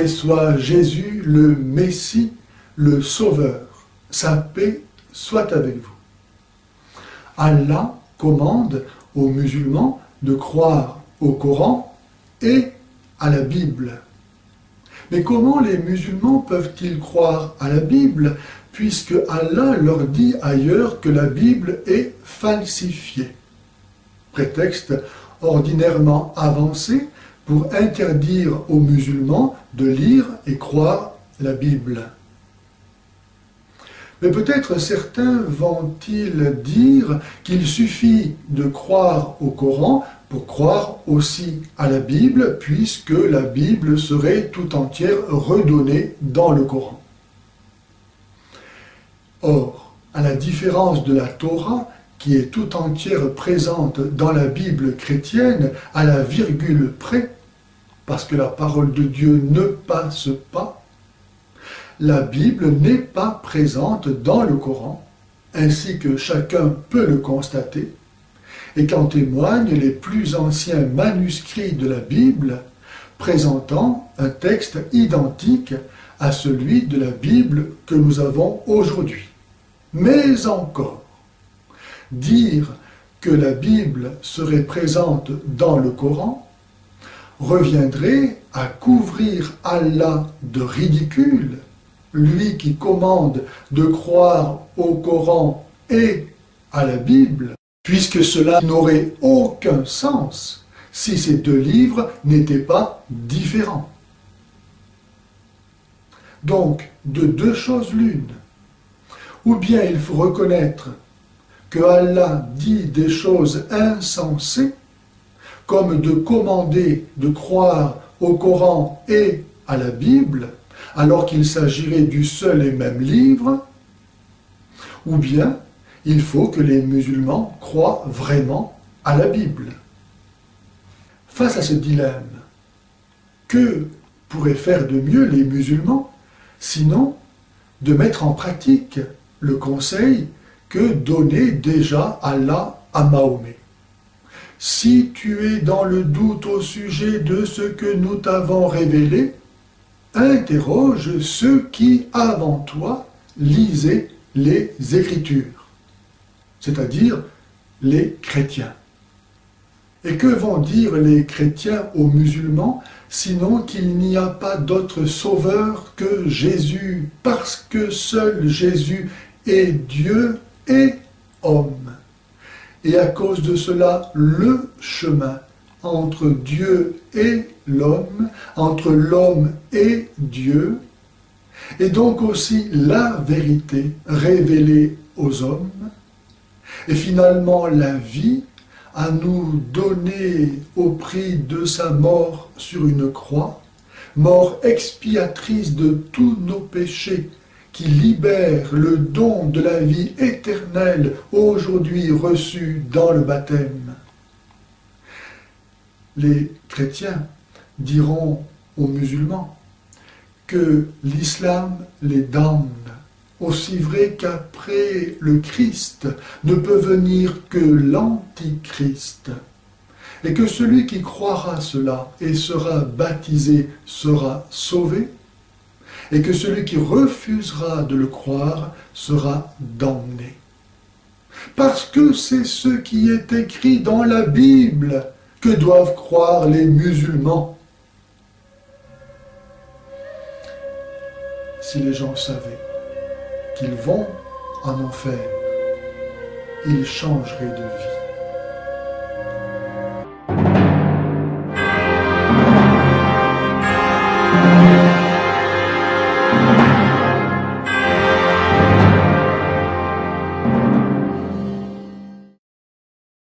vrai soit Jésus, le Messie, le Sauveur. Sa paix soit avec vous. Allah commande aux musulmans de croire au Coran et à la Bible. Mais comment les musulmans peuvent-ils croire à la Bible puisque Allah leur dit ailleurs que la Bible est falsifiée? Prétexte ordinairement avancé pour interdire aux musulmans de lire et croire la Bible. Mais peut-être certains vont-ils dire qu'il suffit de croire au Coran pour croire aussi à la Bible, puisque la Bible serait tout entière redonnée dans le Coran. Or, à la différence de la Torah, qui est tout entière présente dans la Bible chrétienne, à la virgule près, parce que la parole de Dieu ne passe pas, la Bible n'est pas présente dans le Coran, ainsi que chacun peut le constater, et qu'en témoignent les plus anciens manuscrits de la Bible, présentant un texte identique à celui de la Bible que nous avons aujourd'hui. Mais encore, dire que la Bible serait présente dans le Coran reviendrait à couvrir Allah de ridicule, lui qui commande de croire au Coran et à la Bible, puisque cela n'aurait aucun sens si ces deux livres n'étaient pas différents. Donc, de deux choses l'une. Ou bien il faut reconnaître que Allah dit des choses insensées, comme de commander de croire au Coran et à la Bible, alors qu'il s'agirait du seul et même livre, ou bien il faut que les musulmans croient vraiment à la Bible. Face à ce dilemme, que pourraient faire de mieux les musulmans, sinon de mettre en pratique le conseil que donnait déjà Allah à Mahomet? Si tu es dans le doute au sujet de ce que nous t'avons révélé, interroge ceux qui, avant toi, lisaient les Écritures, c'est-à-dire les chrétiens. Et que vont dire les chrétiens aux musulmans, sinon qu'il n'y a pas d'autre sauveur que Jésus, parce que seul Jésus est Dieu et homme. Et à cause de cela, le chemin entre Dieu et l'homme, entre l'homme et Dieu, et donc aussi la vérité révélée aux hommes, et finalement la vie à nous donner au prix de sa mort sur une croix, mort expiatrice de tous nos péchés, qui libère le don de la vie éternelle aujourd'hui reçu dans le baptême. Les chrétiens diront aux musulmans que l'islam les damne, aussi vrai qu'après le Christ ne peut venir que l'Antichrist, et que celui qui croira cela et sera baptisé sera sauvé, et que celui qui refusera de le croire sera damné. Parce que c'est ce qui est écrit dans la Bible que doivent croire les musulmans. Si les gens savaient qu'ils vont en enfer, ils changeraient de vie.